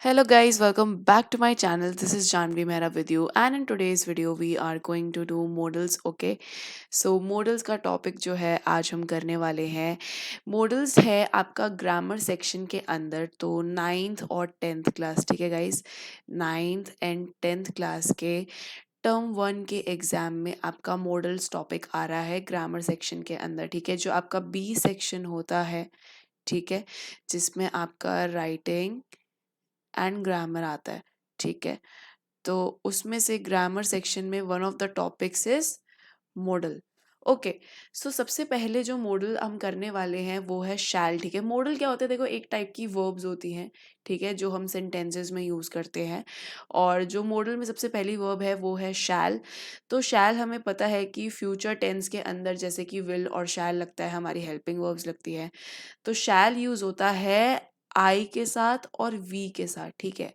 Hello guys, welcome back to my channel. This is Janvi Mehra with you, and in today's video we are going to do modals. Okay, so modals का topic जो है आज हम करने वाले हैं. modals है आपका ग्रामर सेक्शन के अंदर. तो 9th और 10th क्लास, ठीक है guys, 9th and 10th class के टर्म 1 के एग्जाम में आपका मॉडल्स टॉपिक आ रहा है ग्रामर सेक्शन के अंदर. ठीक है, जो आपका बी सेक्शन होता है, ठीक है, जिसमें आपका राइटिंग एंड ग्रामर आता है. ठीक है, तो उसमें से ग्रामर सेक्शन में one of the topics is modal. Okay, so सबसे पहले जो मॉडल हम करने वाले हैं वो है शैल. ठीक है, मॉडल क्या होता है? देखो, एक टाइप की वर्ब्स होती हैं, ठीक है, जो हम सेंटेंसेस में यूज़ करते हैं. और जो मॉडल में सबसे पहली वर्ब है वो है शैल. तो शैल हमें पता है कि फ्यूचर टेंस के अंदर जैसे कि विल और शैल लगता है, हमारी हेल्पिंग वर्ब्स लगती है. तो शैल यूज होता है आई के साथ और वी के साथ. ठीक है,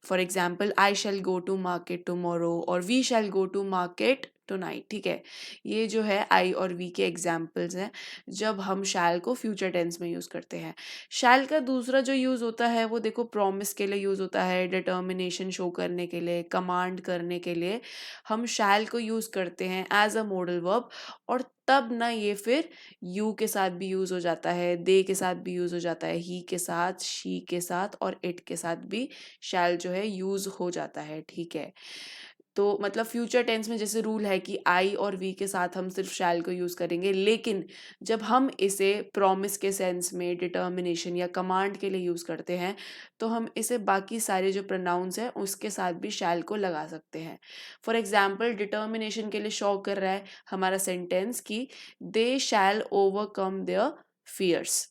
for example I shall go to market tomorrow और we shall go to market tonight. ठीक है, ये जो है आई और वी के एग्जाम्पल्स हैं जब हम शैल को फ्यूचर टेंस में यूज़ करते हैं. शैल का दूसरा जो यूज़ होता है वो देखो प्रॉमिस के लिए यूज़ होता है, डिटर्मिनेशन शो करने के लिए, कमांड करने के लिए हम शैल को यूज़ करते हैं एज अ मॉडल वर्ब. और तब ना ये फिर यू के साथ भी यूज़ हो जाता है, दे के साथ भी यूज़ हो जाता है, ही के साथ, शी के साथ और इट के साथ भी शैल जो है यूज़ हो जाता है. ठीक है, तो मतलब फ्यूचर टेंस में जैसे रूल है कि आई और वी के साथ हम सिर्फ शैल को यूज़ करेंगे, लेकिन जब हम इसे प्रॉमिस के सेंस में, डिटर्मिनेशन या कमांड के लिए यूज़ करते हैं तो हम इसे बाकी सारे जो प्रोनाउंस हैं उसके साथ भी शैल को लगा सकते हैं. फॉर एग्जाम्पल, डिटर्मिनेशन के लिए शो कर रहा है हमारा सेंटेंस कि they shall overcome their fears.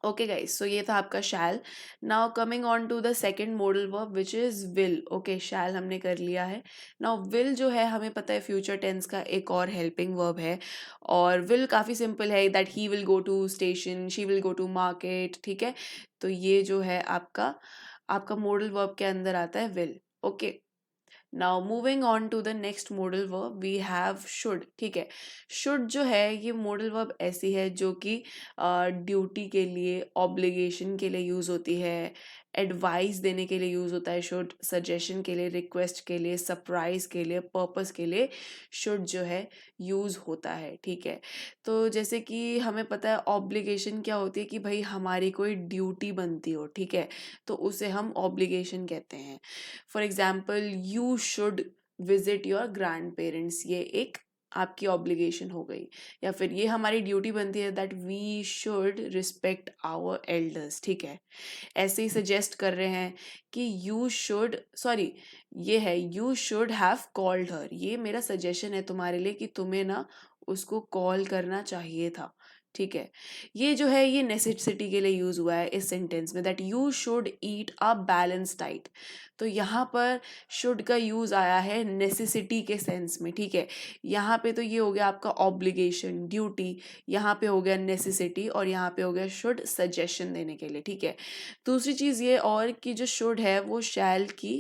Okay guys, so ये था आपका shall. Now coming on to the second modal verb which is will. Okay, shall हमने कर लिया है. नाउ विल जो है हमें पता है फ्यूचर टेंस का एक और हेल्पिंग वर्ब है. और विल काफ़ी सिंपल है, that he will go to station, she will go to market. ठीक है, तो ये जो है आपका आपका मॉडल वर्ब के अंदर आता है will. Okay, now moving on to the next modal verb we have should. ठीक है, शुड जो है ये मॉडल वर्ब ऐसी है जो कि ड्यूटी के लिए, ऑब्लिगेशन के लिए यूज़ होती है, एडवाइस देने के लिए यूज़ होता है शुड, सजेशन के लिए, रिक्वेस्ट के लिए, सरप्राइज के लिए, पर्पस के लिए शुड जो है यूज़ होता है. ठीक है, तो जैसे कि हमें पता है ऑब्लिगेशन क्या होती है कि भाई हमारी कोई ड्यूटी बनती हो. ठीक है, तो उसे हम ऑब्लिगेशन कहते हैं. For example, you should visit your grand parents, ये एक आपकी ऑब्लिगेशन हो गई. या फिर ये हमारी ड्यूटी बनती है that we should respect our elders. ठीक है, ऐसे ही सजेस्ट कर रहे हैं कि यू शुड, सॉरी, ये है you should have called her. ये मेरा सजेशन है तुम्हारे लिए कि तुम्हें ना उसको कॉल करना चाहिए था. ठीक है, ये जो है ये नेसेसिटी के लिए यूज हुआ है इस सेंटेंस में, that you should eat a balance diet. तो यहाँ पर शुड का यूज आया है नेसेसिटी के सेंस में. ठीक है, यहाँ पे तो ये हो गया आपका ऑब्लिगेशन, ड्यूटी, यहाँ पे हो गया नेसेसिटी और यहाँ पे हो गया शुड सजेशन देने के लिए. ठीक है, दूसरी चीज़ ये और कि जो शुड है वो शैल की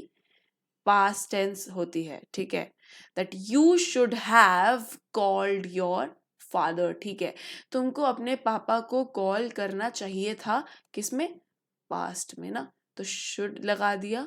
पास्ट टेंस होती है. ठीक है, that you should have called your father. ठीक है, तुमको अपने पापा को कॉल करना चाहिए था, किसमें? पास्ट में ना. तो शुड लगा दिया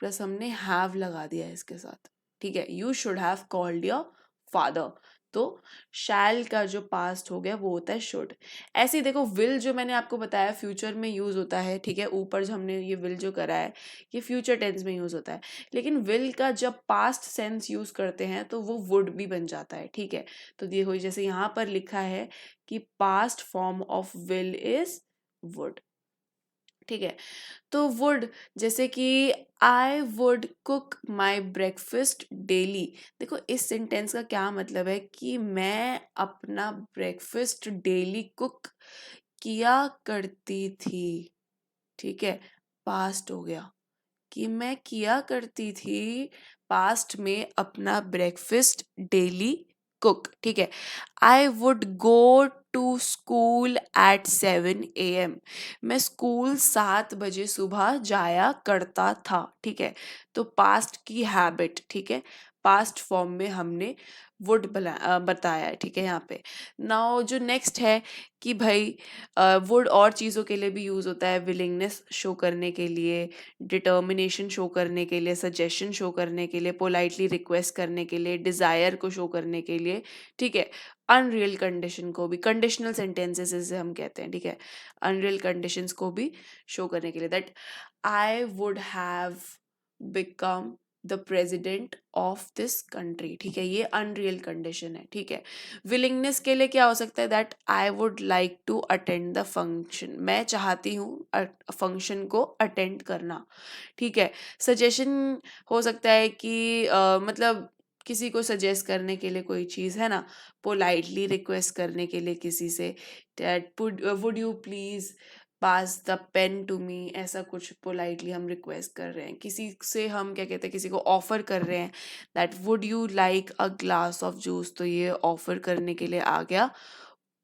प्लस हमने हैव लगा दिया इसके साथ. ठीक है, you should have called your father. तो शैल का जो पास्ट हो गया वो होता है शुड. ऐसे ही देखो, विल जो मैंने आपको बताया फ्यूचर में यूज होता है. ठीक है, ऊपर जो हमने ये विल जो करा है ये फ्यूचर टेंस में यूज होता है, लेकिन विल का जब पास्ट सेंस यूज करते हैं तो वो वुड भी बन जाता है. ठीक है, तो देखो जैसे यहाँ पर लिखा है कि past form of will is would. ठीक है, तो वुड, जैसे कि I would cook my breakfast daily. देखो इस सेंटेंस का क्या मतलब है कि मैं अपना ब्रेकफास्ट डेली कुक किया करती थी. ठीक है, पास्ट हो गया कि मैं किया करती थी पास्ट में अपना ब्रेकफास्ट डेली कुक. ठीक है, I would go to school at 7 AM. मैं स्कूल 7 बजे सुबह जाया करता था. ठीक है, तो पास्ट की हैबिट. ठीक है, पास्ट फॉर्म में हमने वुड बताया है, ठीक है यहाँ पे। नाउ जो नेक्स्ट है कि भाई वुड और चीज़ों के लिए भी यूज़ होता है, विलिंगनेस शो करने के लिए, डिटर्मिनेशन शो करने के लिए, सजेशन शो करने के लिए, पोलाइटली रिक्वेस्ट करने के लिए, डिज़ायर को शो करने के लिए, ठीक है। अनरियल कंडीशन को भी, कंडीशनल सेंटेंसेस जिसे हम कहते हैं, ठीक है, अनरियल कंडीशंस को भी शो करने के लिए, that I would have become the president of this country, ठीक है, ये अनरियल कंडीशन है, ठीक है। विलिंगनेस के लिए क्या हो सकता है, that I would like to attend the function, मैं चाहती हूँ फंक्शन को अटेंड करना, ठीक है। सजेशन हो सकता है कि मतलब किसी को सजेस्ट करने के लिए कोई चीज़ है ना, पोलाइटली रिक्वेस्ट करने के लिए किसी से, that would you please pass the pen to me, ऐसा कुछ पोलाइटली हम रिक्वेस्ट कर रहे हैं किसी से, हम क्या कहते हैं, किसी को ऑफर कर रहे हैं, that would you like a glass of juice, तो ये ऑफर करने के लिए आ गया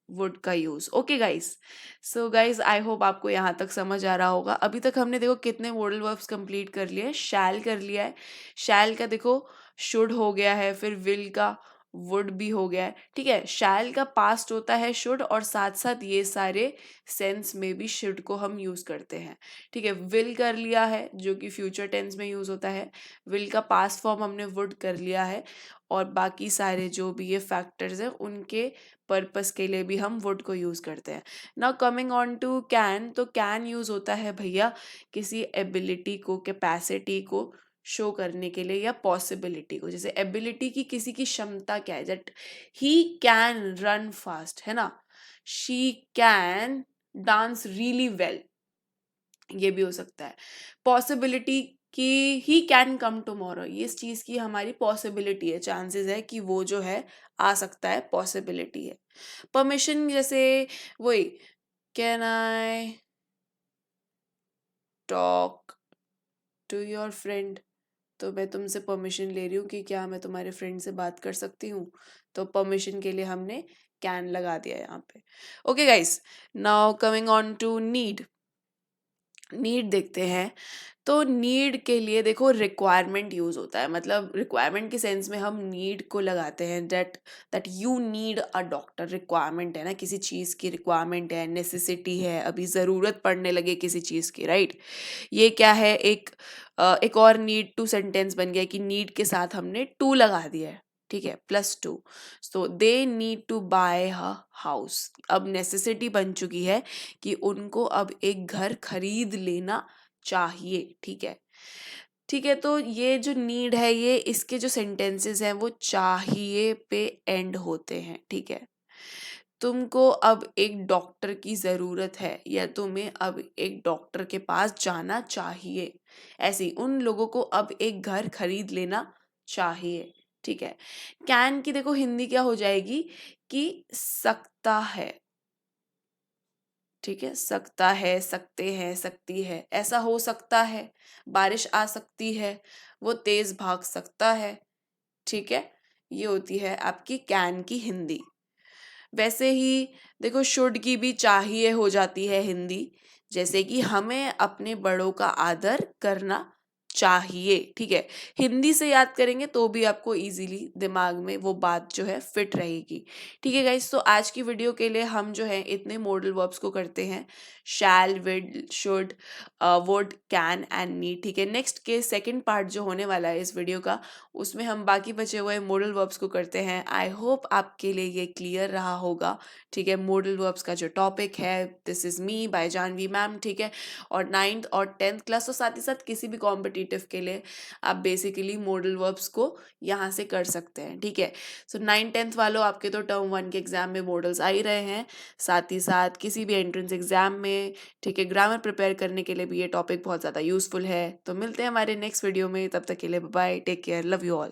वुड का use. Okay guys, so guys I hope आपको यहाँ तक समझ आ रहा होगा। अभी तक हमने देखो कितने मॉडल वर्ब्स कंप्लीट कर लिए, शैल कर लिया है, शैल का देखो शुड हो गया है, फिर विल का वुड भी हो गया है, ठीक है। शैल का पास्ट होता है शुड, और साथ साथ ये सारे सेंस में भी शुड को हम यूज करते हैं, ठीक है। विल कर लिया है जो कि फ्यूचर टेंस में यूज होता है, विल का पास्ट फॉर्म हमने वुड कर लिया है, और बाकी सारे जो भी ये फैक्टर्स हैं उनके पर्पस के लिए भी हम वुड को यूज करते हैं। Now coming on to can, तो कैन यूज होता है भैया किसी एबिलिटी को, कैपेसिटी को शो करने के लिए, या पॉसिबिलिटी को। जैसे एबिलिटी की किसी की क्षमता क्या है, that he can run fast, है ना, she can dance really well, ये भी हो सकता है। पॉसिबिलिटी कि ही कैन कम टुमारो, ये इस चीज की हमारी पॉसिबिलिटी है, चांसेस है कि वो जो है आ सकता है, पॉसिबिलिटी है। परमिशन जैसे वही, can I talk to your friend, तो मैं तुमसे परमिशन ले रही हूँ कि क्या मैं तुम्हारे फ्रेंड से बात कर सकती हूँ, तो परमिशन के लिए हमने कैन लगा दिया यहाँ पे। Okay guys, now coming on to need, need देखते हैं। तो नीड के लिए देखो रिक्वायरमेंट यूज होता है, मतलब रिक्वायरमेंट के सेंस में हम नीड को लगाते हैं, that that you need a doctor, requirement है ना, किसी चीज़ की रिक्वायरमेंट है, नेसेसिटी है, अभी ज़रूरत पड़ने लगे किसी चीज़ की, राइट। ये क्या है, एक और नीड टू सेंटेंस बन गया कि नीड के साथ हमने टू लगा दिया है, ठीक है, +2। So they need to buy a house, अब नेसेसिटी बन चुकी है कि उनको अब एक घर खरीद लेना चाहिए, ठीक है, ठीक है। तो ये जो नीड है, ये इसके जो सेंटेंसेस हैं वो चाहिए पे एंड होते हैं, ठीक है। तुमको अब एक डॉक्टर की ज़रूरत है, या तुम्हें अब एक डॉक्टर के पास जाना चाहिए, ऐसे ही उन लोगों को अब एक घर खरीद लेना चाहिए, ठीक है। कैन की देखो हिंदी क्या हो जाएगी कि सकता है, ठीक है, सकता है, सकते हैं, सकती है, ऐसा हो सकता है, बारिश आ सकती है, वो तेज भाग सकता है, ठीक है। ये होती है आपकी कैन की हिंदी। वैसे ही देखो शुड की भी चाहिए हो जाती है हिंदी, जैसे कि हमें अपने बड़ों का आदर करना चाहिए, ठीक है। हिंदी से याद करेंगे तो भी आपको इजीली दिमाग में वो बात जो है फिट रहेगी, ठीक है गाइस। तो आज की वीडियो के लिए हम जो है इतने मॉडल वर्ब्स को करते हैं, shall, will, should, would, can and need, ठीक है। नेक्स्ट के सेकंड पार्ट जो होने वाला है इस वीडियो का, उसमें हम बाकी बचे हुए मॉडल वर्ब्स को करते हैं। आई होप आपके लिए ये क्लियर रहा होगा, ठीक है। मॉडल वर्ब्स का जो टॉपिक है, this is me by Janvi ma'am, ठीक है। और 9th और 10th क्लास, तो साथ ही साथ किसी भी कॉम्पिटिटिव के लिए आप बेसिकली मॉडल वर्ब्स को यहाँ से कर सकते हैं, ठीक है। सो 9th-10th वालों, आपके तो टर्म 1 के एग्जाम में मॉडल्स आ ही रहे हैं, साथ ही साथ किसी भी एंट्रेंस एग्जाम में, ठीक है, ग्रामर प्रिपेयर करने के लिए भी ये टॉपिक बहुत ज़्यादा यूजफुल है। तो मिलते हैं हमारे नेक्स्ट वीडियो में, तब तक के लिए bye, take care, love you all.